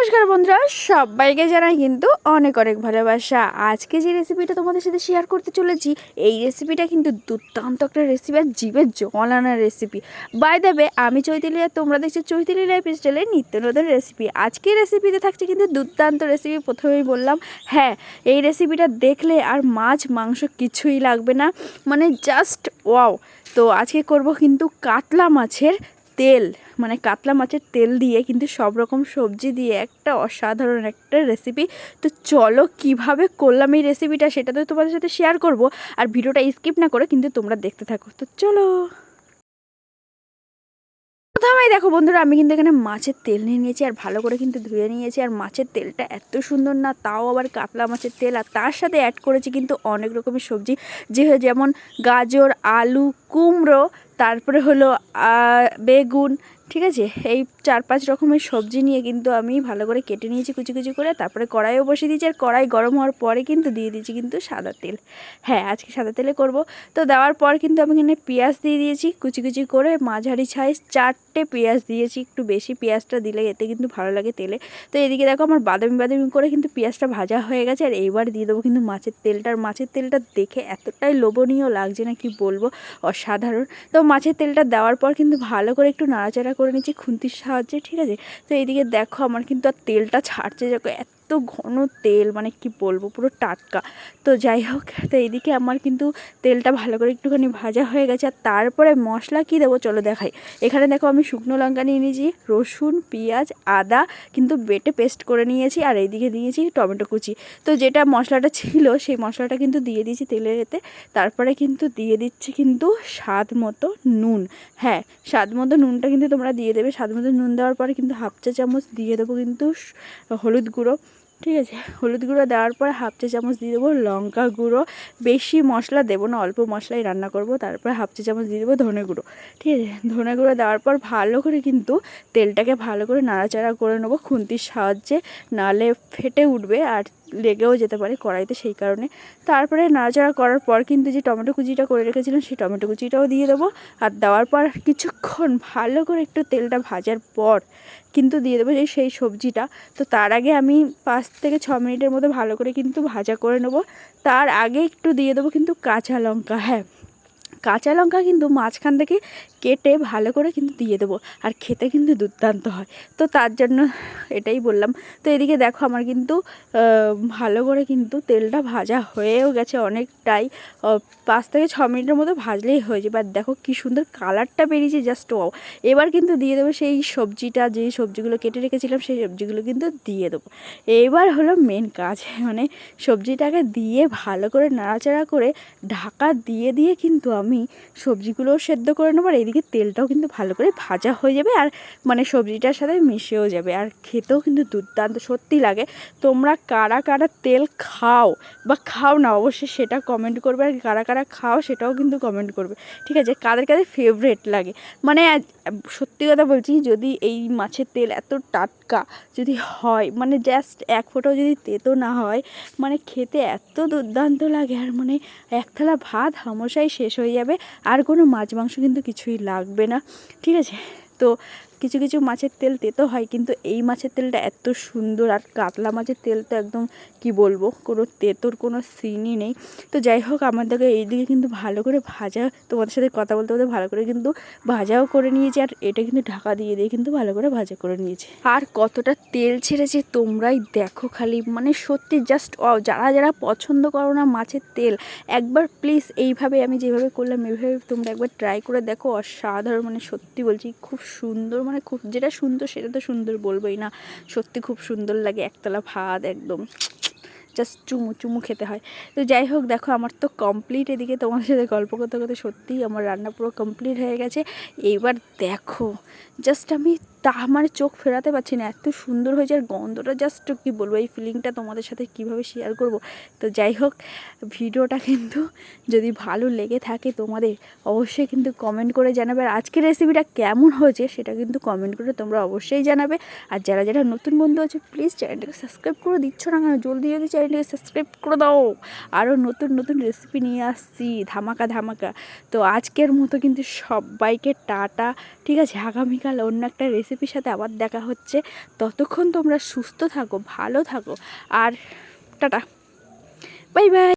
নমস্কার বন্ধুরা, সবাইকে জানাই কিন্তু অনেক অনেক ভালোবাসা। আজকে যে রেসিপিটা তোমাদের সাথে শেয়ার করতে চলেছি, এই রেসিপিটা কিন্তু দুর্দান্ত একটা রেসিপি আর জিভে জল আনার রেসিপি। বাই দ্য ওয়ে, আমি চৈতালি আর তোমরা দেখছো চৈতালি লাইফস্টাইলের নিত্য নতুন রেসিপি। আজকের রেসিপিতে থাকছে কিন্তু দুর্দান্ত রেসিপি। প্রথমেই বললাম, হ্যাঁ, এই রেসিপিটা দেখলে আর মাছ মাংস কিছুই লাগবে না, মানে জাস্ট ওয়াও। তো আজকে করব কিন্তু কাতলা মাছের তেল, মানে কাতলা মাছের তেল দিয়ে কিন্তু সব রকম সবজি দিয়ে একটা অসাধারণ একটা রেসিপি। তো চলো কিভাবে করলাম এই রেসিপিটা সেটা তো তোমাদের সাথে শেয়ার করব, আর ভিডিওটা স্কিপ না করে কিন্তু তোমরা দেখতে থাকো। তো চলো, প্রথমেই দেখো বন্ধুরা, আমি কিন্তু এখানে মাছের তেল নিয়ে নিয়েছি আর ভালো করে কিন্তু ধুয়ে নিয়েছি। আর মাছের তেলটা এত সুন্দর না, তাও আবার কাতলা মাছের তেল, আর তার সাথে অ্যাড করেছি কিন্তু অনেক রকমের সবজি, যেমন গাজর, আলু, কুমড়ো, তারপরে হলো বেগুন, ঠিক আছে। এই 4-5 রকমের সবজি নিয়ে কিন্তু আমি ভালো করে কেটে নিয়েছি কুচি কুচি করে। তারপরে কড়াইও বসিয়ে দিয়েছি, আর কড়াই গরম হওয়ার পরে কিন্তু দিয়ে দিয়েছি কিন্তু সাদা তেল। হ্যাঁ, আজকে সাদা তেলে করব। তো দেওয়ার পর কিন্তু আমি এখানে পেঁয়াজ দিয়ে দিয়েছি কুচি কুচি করে, মাঝারি সাইজ 4টে পেঁয়াজ দিয়েছি। একটু বেশি পেঁয়াজটা দিলে এতে কিন্তু ভালো লাগে তেলে। তো এদিকে দেখো আমার বাদামি বাদামি করে কিন্তু পেঁয়াজটা ভাজা হয়ে গেছে। আর এইবার দিয়ে দেবো কিন্তু মাছের তেলটা। আর মাছের তেলটা দেখে এতটাই লোভনীয় লাগছে না, কি বলবো, অসাধারণ। তো মাছের তেলটা দেওয়ার পর কিন্তু ভালো করে একটু নাড়াচাড়া করে নিচ্ছি খুন্তির সাহায্যে, ঠিক আছে। তো এইদিকে দেখো আমার কিন্তু আর তেলটা ছাড়ছে, দেখো এত ঘন তেল, মানে কি বলবো, পুরো টাটকা। তো যাই হোক, তো এইদিকে আমার কিন্তু তেলটা ভালো করে একটুখানি ভাজা হয়ে গেছে। আর তারপরে মশলা কি দেবো চলো দেখাই। এখানে দেখো আমি শুকনো লঙ্কা নিয়ে নিয়েছি, রসুন, পেঁয়াজ, আদা কিন্তু বেটে পেস্ট করে নিয়েছি, আর এইদিকে দিয়েছি টমেটো কুচি। তো যেটা মশলাটা ছিল সেই মশলাটা কিন্তু দিয়ে দিয়েছি তেলের এতে। তারপরে কিন্তু দিয়ে দিচ্ছি কিন্তু স্বাদ মতো নুন। হ্যাঁ, স্বাদ মতো নুনটা কিন্তু তোমরা দিয়ে দেবে। স্বাদ মতো নুন দেওয়ার পরে কিন্তু 1/2 চা চামচ দিয়ে দেবো কিন্তু হলুদ গুঁড়ো, ঠিক আছে। হলুদ গুঁড়ো দেওয়ার পর 1/2 চা চামচ দিয়ে দেবো লঙ্কা গুঁড়ো। বেশি মশলা দেবো না, অল্প মশলাই রান্না করব। তারপরে 1/2 চা চামচ দিয়ে দেবো ধনে গুঁড়ো, ঠিক আছে। ধনে গুঁড়ো দেওয়ার পর ভালো করে কিন্তু তেলটাকে ভালো করে নাড়াচাড়া করে নেবো খুন্তির সাহায্যে, নাহলে ফেটে উঠবে আর লেগেও যেতে পারে কড়াইতে, সেই কারণে। তারপরে নাড়াচাড়া করার পর কিন্তু যে টমেটো কুচিটা করে রেখেছিলাম সেই টমেটো কুচিটাও দিয়ে দেবো। আর দেওয়ার পর কিছুক্ষণ ভালো করে একটু তেলটা ভাজার পর কিন্তু দিয়ে দেবো সেই সবজিটা। তো তার আগে আমি 5 থেকে 6 মিনিটের মতো ভালো করে কিন্তু ভাজা করে নেবো। তার আগে একটু দিয়ে দেবো কিন্তু কাঁচা লঙ্কা। হ্যাঁ, কাঁচা লঙ্কা কিন্তু মাঝখান থেকে কেটে ভালো করে কিন্তু দিয়ে দেবো, আর খেতে কিন্তু দুর্দান্ত হয়। তো তার জন্য এটাই বললাম। তো এদিকে দেখো আমার কিন্তু ভালো করে কিন্তু তেলটা ভাজা হয়েও গেছে অনেকটাই। 5 থেকে 6 মিনিটের মতো ভাজলেই হয়ে যাবে। আর দেখো কী সুন্দর কালারটা বেরিয়েছে, জাস্ট ওয়াও। এবার কিন্তু দিয়ে দেবো সেই সবজিটা, যে সবজিগুলো কেটে রেখেছিলাম সেই সবজিগুলো কিন্তু দিয়ে দেবো। এবার হলো মেন কাজ, মানে সবজিটাকে দিয়ে ভালো করে নাড়াচাড়া করে ঢাকা দিয়ে দিয়ে কিন্তু আমি সবজিগুলোও সেদ্ধ করে নেবো। আর এইদিকে তেলটাও কিন্তু ভালো করে ভাজা হয়ে যাবে, আর মানে সবজিটার সাথে মিশেও যাবে, আর খেতেও কিন্তু দুর্দান্ত সত্যি লাগে। তোমরা কারা কারা তেল খাও বা খাও না অবশ্যই সেটা কমেন্ট করবে, আর কারা কারা খাও সেটাও কিন্তু কমেন্ট করবে, ঠিক আছে। কাদের কাদের ফেভারেট লাগে, মানে সত্যি কথা বলছি, যদি এই মাছের তেল এত টাটকা যদি হয়, মানে জাস্ট এক ফোঁটাও যদি তেতো না হয়, মানে খেতে এত দুর্দান্ত লাগে। আর মানে এক থালা ভাত হামেশাই শেষ হয়ে যাবে, আর কোনো মাছ মাংস কিন্তু কিছুই লাগবে না, ঠিক আছে। তো কিছু কিছু মাছের তেল তেতো হয়, কিন্তু এই মাছের তেলটা এত সুন্দর। আর কাতলা মাছের তেল তো একদম কি বলবো, কোনো তেতোর কোনো সিনই নেই। তো যাই হোক, আমাদেরকে এইদিকে কিন্তু ভালো করে ভাজা, তোমাদের সাথে কথা বলতে বলতে ভালো করে কিন্তু ভাজাও করে নিয়েছি। আর এটা কিন্তু ঢাকা দিয়ে দিয়ে কিন্তু ভালো করে ভাজা করে নিয়েছি। আর কতটা তেল ছেড়েছে তোমরাই দেখো খালি, মানে সত্যি জাস্ট যারা যারা পছন্দ করো না মাছের তেল, একবার প্লিজ এইভাবে আমি যেভাবে করলাম এইভাবে তোমরা একবার ট্রাই করে দেখো, অসাধারণ। মানে সত্যি বলছি, খুব সুন্দর, মানে খুব, যেটা সুন্দর সেটা তো সুন্দর বলবোই না, সত্যি খুব সুন্দর লাগে। একতলা ভাত একদম জাস্ট চুমু চুমু খেতে হয়। তো যাই হোক, দেখো আমার তো কমপ্লিট। এদিকে তোমার সাথে গল্প করতে করতে সত্যিই আমার রান্না পুরো কমপ্লিট হয়ে গেছে। এইবার দেখো জাস্ট আমি মানে চোখ ফেরাতে পারছি না, এত সুন্দর হয়েছে। আর গন্ধটা জাস্ট কী বলবো, এই ফিলিংটা তোমাদের সাথে কীভাবে শেয়ার করব। তো যাই হোক, ভিডিওটা কিন্তু যদি ভালো লেগে থাকে তোমাদের, অবশ্যই কিন্তু কমেন্ট করে জানাবে। আর আজকের রেসিপিটা কেমন হয়েছে সেটা কিন্তু কমেন্ট করে তোমরা অবশ্যই জানাবে। আর যারা যারা নতুন বন্ধু আছে প্লিজ চ্যানেলটাকে সাবস্ক্রাইব করে দিচ্ছ না কেন, জলদি জলদি চ্যানেলটাকে সাবস্ক্রাইব করে দাও। আরও নতুন নতুন রেসিপি নিয়ে আসছি, ধামাকা ধামাকা। তো আজকের মতো কিন্তু সবাইকে টাটা, ঠিক আছে। আগামীকাল অন্য একটা রেসিপি রেসিপির সাথে আবার দেখা হচ্ছে। ততক্ষণ তোমরা সুস্থ থাকো, ভালো থাকো, আর টাটা, বাই বাই।